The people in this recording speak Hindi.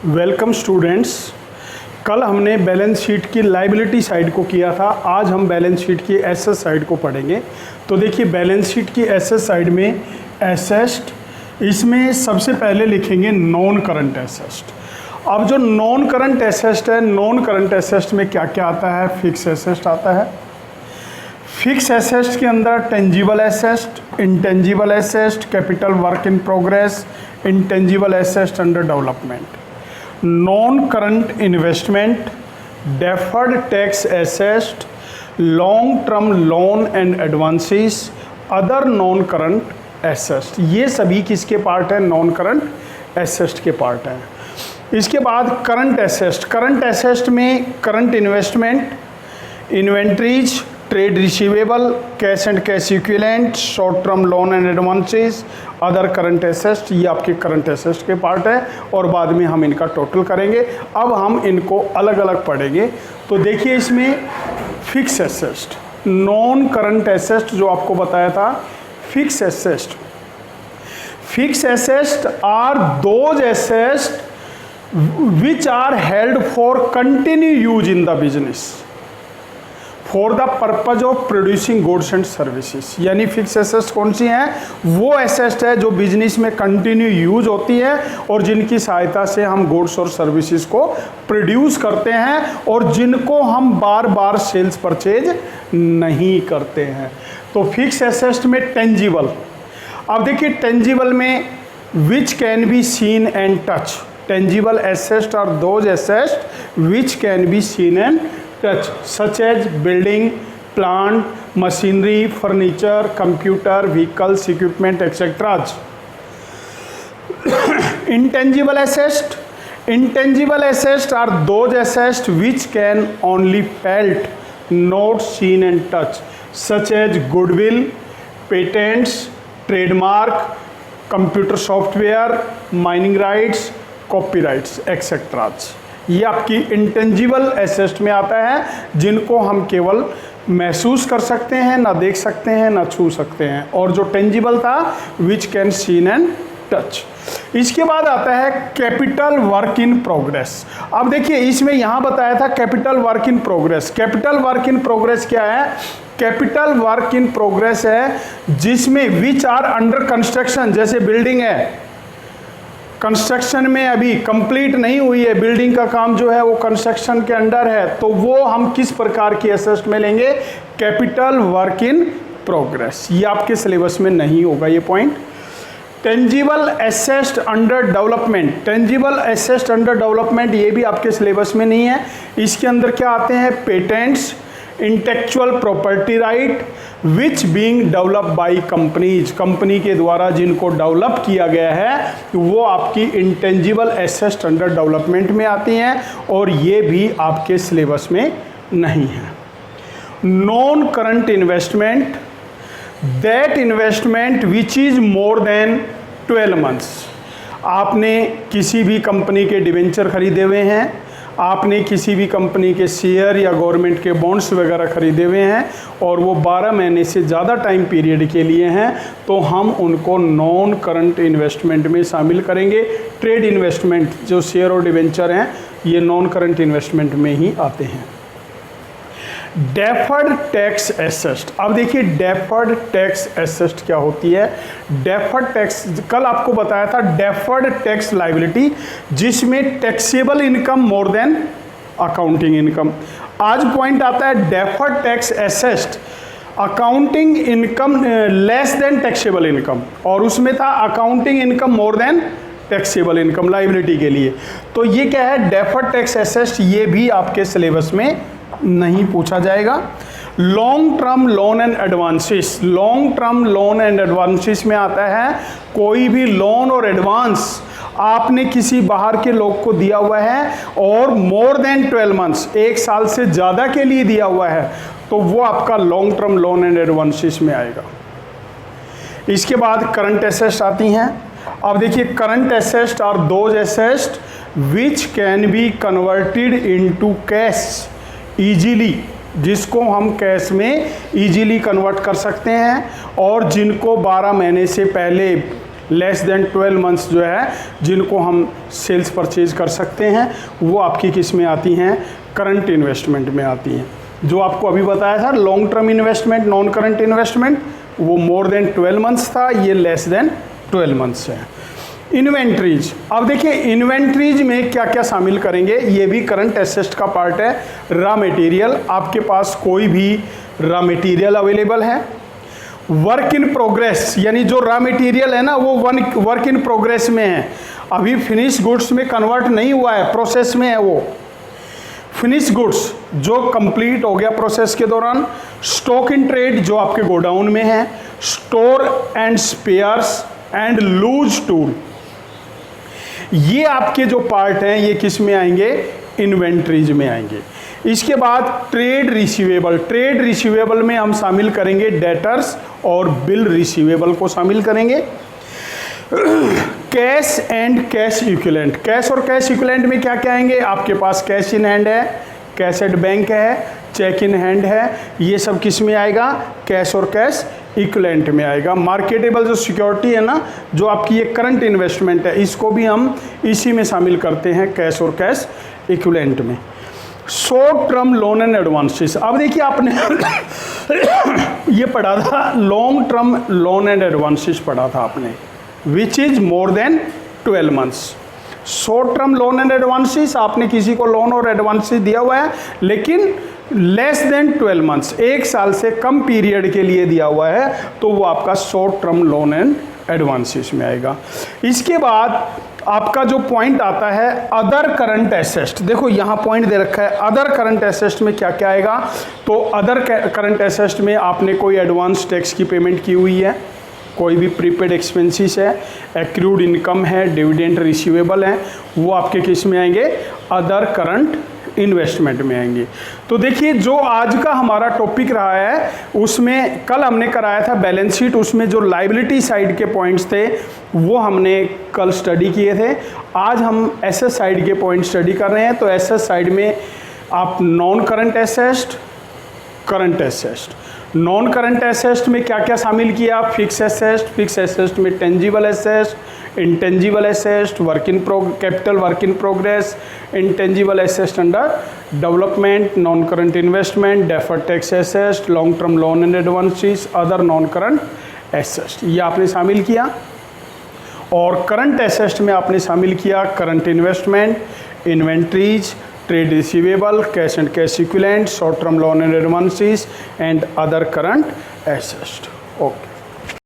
Welcome students. कल हमने बैलेंस शीट की लायबिलिटी साइड को किया था, आज हम बैलेंस शीट की एसेट साइड को पढ़ेंगे। तो देखिए बैलेंस शीट की एसेट साइड में एसेट, इसमें सबसे पहले लिखेंगे नॉन करंट एसेट। अब जो नॉन करंट एसेट है, नॉन करंट एसेट में क्या क्या आता है? फिक्स एसेट आता है। फिक्स एसेट के अंदर tangible asset, intangible asset, capital work in progress, intangible asset under development, non current investment, deferred tax asset, long term loan and advances, other non current asset. ये सभी किसके पार्ट है? नॉन करंट एसेट के पार्ट हैं। इसके बाद करंट एसेट। करंट एसेट में current investment, inventories, trade receivable, cash and cash equivalent, short term loan and advances, other current assets, ये आपके करंट एसेट्स के पार्ट है और बाद में हम इनका टोटल करेंगे। अब हम इनको अलग अलग पढ़ेंगे। तो देखिए इसमें fix asset, non current asset जो आपको बताया था, fix asset. Fix asset are those assets which are held for continued use in the business for the purpose of producing goods and services। यानी फिक्स एसेट्स कौन सी हैं? वो एसेट है जो बिजनेस में कंटिन्यू यूज होती है और जिनकी सहायता से हम गुड्स और सर्विसेज को प्रोड्यूस करते हैं और जिनको हम बार बार सेल्स परचेज नहीं करते हैं। तो फिक्स एसेट में टेंजिबल। अब देखिए टेंजिबल में विच can be seen and touch. Tangible assets are those assets which can be seen and touched, such as building, plant, machinery, furniture, computer, vehicles, equipment, etc. Intangible assets. Intangible assets are those assets which can only felt, not seen and touched, such as goodwill, patents, trademark, computer software, mining rights, copyrights etcetera. ये आपकी इंटेंजिबल एसेट में आता है जिनको हम केवल महसूस कर सकते हैं, ना देख सकते हैं, ना छू सकते हैं। और जो टेंजिबल था which can seen and touch. इसके बाद आता है कैपिटल वर्क इन प्रोग्रेस। अब देखिए इसमें यहाँ बताया था capital work in progress. Capital work in progress क्या है? कैपिटल वर्क इन प्रोग्रेस है जिसमें विच आर अंडर कंस्ट्रक्शन। जैसे बिल्डिंग है, कंस्ट्रक्शन में अभी कंप्लीट नहीं हुई है, बिल्डिंग का काम जो है वो कंस्ट्रक्शन के अंडर है, तो वो हम किस प्रकार की एसेट में लेंगे? Capital work in progress. ये आपके सिलेबस में नहीं होगा ये point. Tangible asset under development. Tangible asset under development ये भी आपके सिलेबस में नहीं है। इसके अंदर क्या आते हैं? Patents, intellectual property right which being develop by companies. Company के द्वारा जिनको डेवलप किया गया है वो आपकी इंटेंजिबल एसेट अंडर डेवलपमेंट में आती हैं और ये भी आपके सिलेबस में नहीं है। Non current investment, that investment which is more than 12 months. आपने किसी भी कंपनी के डिवेंचर खरीदे हुए हैं, आपने किसी भी कंपनी के शेयर या गवर्नमेंट के बॉन्ड्स वगैरह खरीदे हुए हैं और वो 12 महीने से ज़्यादा टाइम पीरियड के लिए हैं, तो हम उनको नॉन करंट इन्वेस्टमेंट में शामिल करेंगे। ट्रेड इन्वेस्टमेंट जो शेयर और डिवेंचर हैं ये नॉन करंट इन्वेस्टमेंट में ही आते हैं। Deferred tax asset. अब देखिए डेफर्ड टैक्स एसेट क्या होती है? डेफर्ड टैक्स, कल आपको बताया था डेफर्ड टैक्स लायबिलिटी जिसमें taxable income more than accounting income. आज पॉइंट आता है deferred tax asset accounting income less than taxable income, और उसमें था accounting income more than taxable income liability के लिए। तो ये क्या है? Deferred tax asset. ये भी आपके सिलेबस में नहीं पूछा जाएगा। Long term loan and advances. Long term loan and advances में आता है कोई भी लोन और एडवांस आपने किसी बाहर के लोग को दिया हुआ है और मोर देन 12 मंथ्स, 1 साल से ज़्यादा के लिए दिया हुआ है, तो वो आपका long term loan and advances में आएगा। इसके बाद करंट एसेट्स आती हैं। अब देखिए current assets are those assets which can be converted into cash easily, जिसको हम कैश में ईजीली कन्वर्ट कर सकते हैं और जिनको 12 महीने से पहले लेस देन 12 मंथ्स जो है जिनको हम सेल्स परचेज कर सकते हैं, वो आपकी किस में आती हैं, करंट इन्वेस्टमेंट में आती हैं। जो आपको अभी बताया था long term investment, non current investment, वो मोर देन 12 मंथ्स था, ये लेस देन 12 मंथ्स है। इन्वेंट्रीज, अब देखिए इन्वेंट्रीज में क्या क्या शामिल करेंगे, ये भी करंट एसेट का पार्ट है। रॉ मटेरियल, आपके पास कोई भी रॉ मटेरियल अवेलेबल है। वर्क इन प्रोग्रेस, यानी जो रॉ मटेरियल है ना वो वर्क इन प्रोग्रेस में है, अभी फिनिश गुड्स में कन्वर्ट नहीं हुआ है, प्रोसेस में है वो। फिनिश गुड्स जो कंप्लीट हो गया प्रोसेस के दौरान। स्टॉक इन ट्रेड जो आपके गोडाउन में है। Store and spares and loose tool, ये आपके जो पार्ट हैं ये किस में आएंगे, इन्वेंट्रीज में आएंगे। इसके बाद ट्रेड रिसीवेबल, ट्रेड रिसीवेबल में हम शामिल करेंगे डेटर्स और बिल रिसीवेबल को शामिल करेंगे। Cash and cash equivalent, cash और कैश इक्विवेलेंट में क्या क्या आएंगे, आपके पास कैश इन हैंड है, कैश एट बैंक है, चेक इन हैंड है, ये सब किस में आएगा, कैश और कैश इक्विवेलेंट में आएगा। मार्केटेबल जो सिक्योरिटी है ना, जो आपकी ये करंट इन्वेस्टमेंट है, इसको भी हम इसी में शामिल करते हैं, कैश और कैश इक्विवेलेंट में। Short term loan and advances, अब देखिए आपने ये पढ़ा था, long term loan and advances पढ़ा था आपने, which is more than 12 months. Short term loan and advances, आपने किसी को लोन और एडवांसेस दिया हुआ है लेकिन लेस देन 12 मंथ्स, 1 साल से कम पीरियड के लिए दिया हुआ है, तो वो आपका short term loan and advances में आएगा। इसके बाद आपका जो पॉइंट आता है अदर करंट एसेट, देखो यहाँ पॉइंट दे रखा है अदर करंट एसेट में क्या क्या आएगा। तो अदर करंट एसेट में आपने कोई एडवांस टैक्स की पेमेंट की हुई है, कोई भी प्रीपेड एक्सपेंसेस है, एक्रूड इनकम है, डिविडेंड रिसीवेबल है, वो आपके किस में आएंगे, अदर करंट इन्वेस्टमेंट में आएंगे। तो देखिए जो आज का हमारा टॉपिक रहा है उसमें कल हमने कराया था बैलेंस शीट, उसमें जो लायबिलिटी साइड के पॉइंट्स थे वो हमने कल स्टडी किए थे। आज हम एसेट साइड के पॉइंट स्टडी कर रहे हैं। तो एसेट साइड में आप non current asset, current asset, non current asset में क्या क्या शामिल किया, फिक्स एसेट, फिक्स एसेट में tangible asset, intangible asset, capital work in progress, intangible asset under development, non current investment, deferred tax asset, long term loan and advances, other non current asset, ये आपने शामिल किया। और करंट एसेट में आपने शामिल किया current investment, inventories, trade receivable, cash and cash equivalent, short term loan and advances and other current asset. Okay.